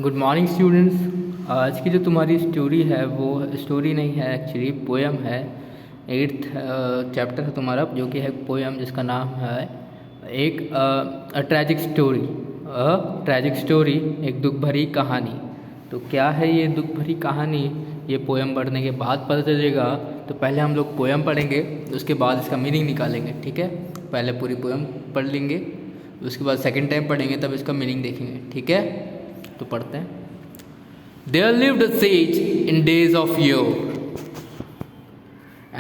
Good morning students. आज की जो तुम्हारी स्टोरी है वो स्टोरी नहीं है, एक्चुअली पोएम है। 8th चैप्टर है तुम्हारा, जो कि है पोएम जिसका नाम है एक ट्रैजिक स्टोरी। ट्रैजिक स्टोरी, एक दुख भरी कहानी। तो क्या है ये दुख भरी कहानी, ये पोएम पढ़ने के बाद पता चलेगा। तो पहले हम लोग पोएम पढ़ेंगे, उसके बाद इसका मीनिंग निकालेंगे, ठीक है। पहले पूरी पोएम पढ़ लेंगे, उसके बाद सेकेंड टाइम पढ़ेंगे, तब इसका मीनिंग देखेंगे, ठीक है। तो पढ़ते हैं। There lived a sage in days of yore,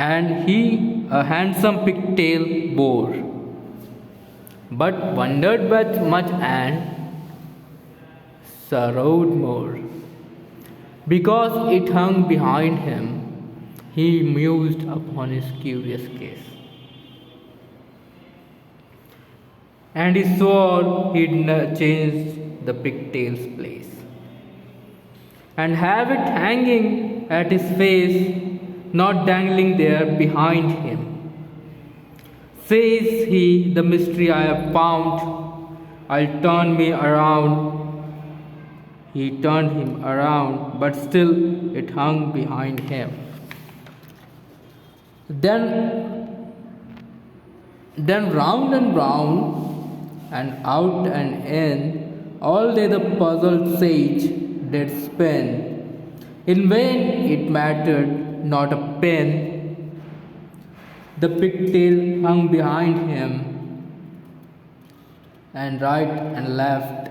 and he a handsome pigtail bore, but wondered but much and sorrowed more, because it hung behind him. He mused upon his curious case, and he swore he'd change the pigtail's place, and have it hanging at his face, not dangling there behind him. Says he, the mystery I have found, I'll turn me around. He turned him around, but still it hung behind him. Then round and round, and out and in, all day the puzzled sage did spin. In vain it mattered not a pin. The pigtail hung behind him, and right and left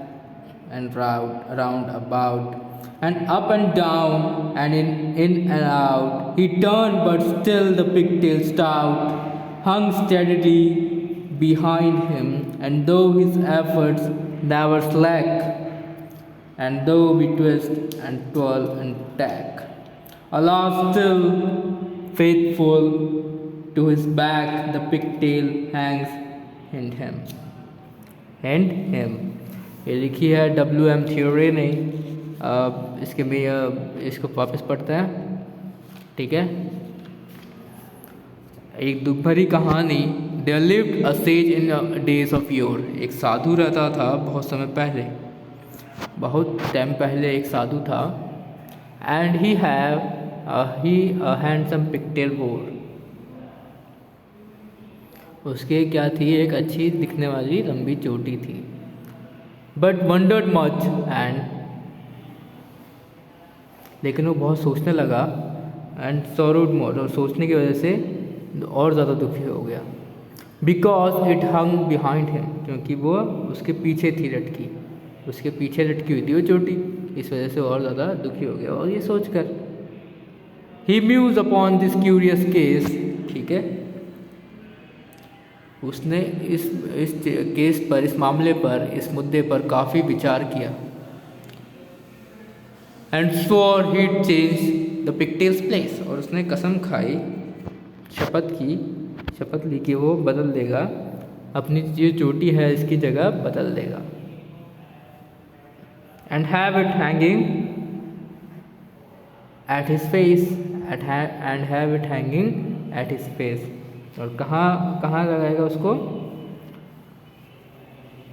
and round about, and up and down, and in and out. He turned, but still the pigtail stout hung steadily behind him, and though his efforts never slack, and though we twist and twirl and tack, alas, still faithful to his back, the pigtail hangs in him. And him, ये लिखी है WM theory ने। इसके में इसको वापस पढ़ते हैं, ठीक है। एक दुख भरी कहानी। There lived a sage in days of yore. एक साधु रहता था बहुत समय पहले, बहुत टाइम पहले एक साधु था। And he a handsome pigtail bore. उसके क्या थी, एक अच्छी दिखने वाली लंबी चोटी थी। But wondered much and, लेकिन वो बहुत सोचने लगा। And sorrowed more, और सोचने की वजह से और ज़्यादा दुखी हो गया। Because it hung behind him, क्योंकि वो उसके पीछे थी लटकी, उसके पीछे लटकी हुई थी वो चोटी, इस वजह से और ज़्यादा दुखी हो गया। और ये सोचकर He mused upon this curious case, ठीक है। उसने इस केस पर, इस मामले पर, इस मुद्दे पर काफ़ी विचार किया। And swore he'd change the pigtail's place, और उसने कसम खाई, शपथ ली कि वो बदल देगा, अपनी जो चोटी है इसकी जगह बदल देगा। And have it hanging at his face, and have it hanging at his face, और कहाँ लगाएगा उसको,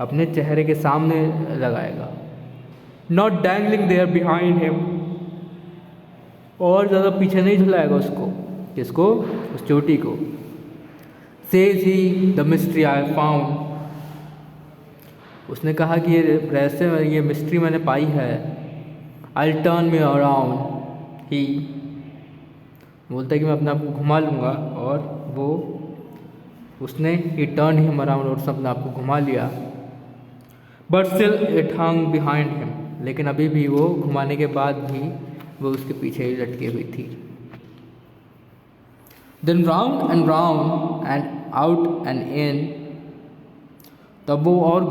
अपने चेहरे के सामने लगाएगा। Not dangling there behind him, और ज़्यादा पीछे नहीं झुलाएगा उसको, किसको, उस चोटी को। Says he, the mystery I found, उसने कहा कि ये रहस्य, ये मिस्ट्री मैंने पाई है। I'll turn me around, he बोलता है कि मैं अपने आप को घुमा लूँगा, और वो उसने he turned him around, और उसने अपने आप को घुमा लिया। But still it hung behind him, लेकिन अभी भी वो घुमाने के बाद भी वो उसके पीछे ही लटकी हुई थी। Then round and round and out and in, तब वो और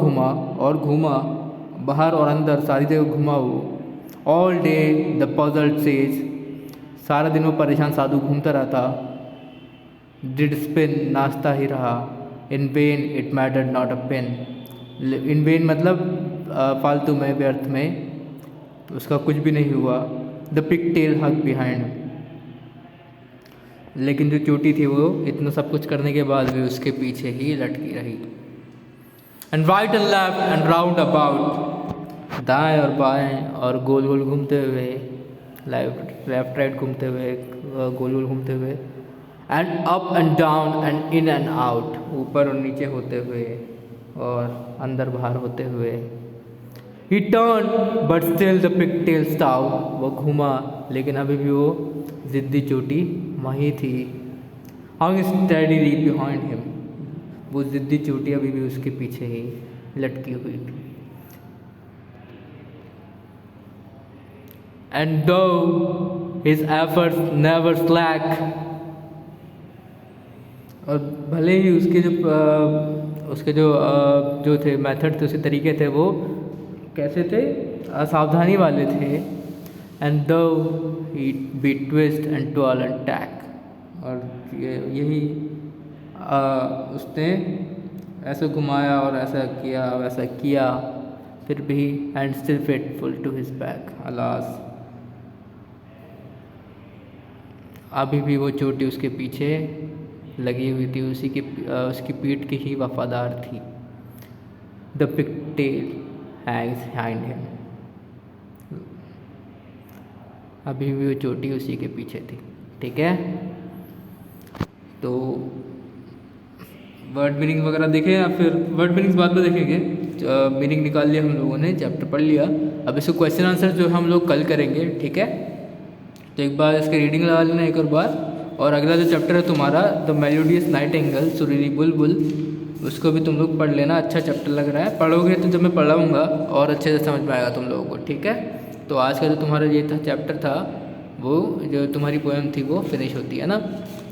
घूमा, बाहर और अंदर सारी जगह घुमा वो। All day the puzzled sage, सारा दिन वो परेशान साधु घूमता रहता। Did spin, नाचता ही रहा। In vain it mattered not a pin, in vain मतलब फालतू में, व्यर्थ में, उसका कुछ भी नहीं हुआ। The pigtail hung behind, लेकिन जो चोटी थी वो इतना सब कुछ करने के बाद भी उसके पीछे ही लटकी रही। And right and left and round about, दाएं और बाएं और गोल गोल घूमते हुए, लेफ्ट राइट घूमते हुए, गोल गोल घूमते हुए, and up and down and in and out, ऊपर और नीचे होते हुए और अंदर बाहर होते हुए। He turned but still the pigtail stuck, वो घूमा लेकिन अभी भी वो जिद्दी चोटी वहीं थी। Hung steadily behind him, वो जिद्दी चोटी अभी भी उसके पीछे ही लटकी हुई थी। And though his efforts never slack, और भले ही उसके जो थे मेथड थे, उसके तरीके थे, वो कैसे थे, असावधानी वाले थे। एंड दो ही बी twist and turn and tack, और यही उसने ऐसे घुमाया और ऐसा किया वैसा किया, फिर भी and still faithful to his back, alas अभी भी वो चोटी उसके पीछे लगी हुई थी, उसकी पीठ की ही वफादार थी। The pigtail Hanks behind him, अभी भी वो चोटी उसी के पीछे थी। ठीक है, तो वर्ड मीनिंग वगैरह देखें या फिर वर्ड मीनिंग्स बाद में देखेंगे। मीनिंग निकाल लिया हम लोगों ने, चैप्टर पढ़ लिया। अब इसको क्वेश्चन आंसर जो हम लोग कल करेंगे। ठीक है, तो एक बार इसकी रीडिंग लगा लेना एक और बार। और अगला जो चैप्टर है तुम्हारा द मेलोडियस नाइटिंगेल, सुरीली बुलबुल, उसको भी तुम लोग पढ़ लेना। अच्छा चैप्टर लग रहा है, पढ़ोगे तो जब मैं पढ़ाऊँगा और अच्छे से समझ में आएगा तुम लोगों को। ठीक है, तो आज का जो तुम्हारा ये था चैप्टर था, वो जो तुम्हारी पोएम थी वो फिनिश होती है ना।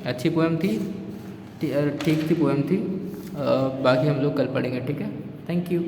अच्छी पोएम थी, ठीक थी पोएम थी। बाकी हम लोग कल पढ़ेंगे। ठीक है, थैंक यू।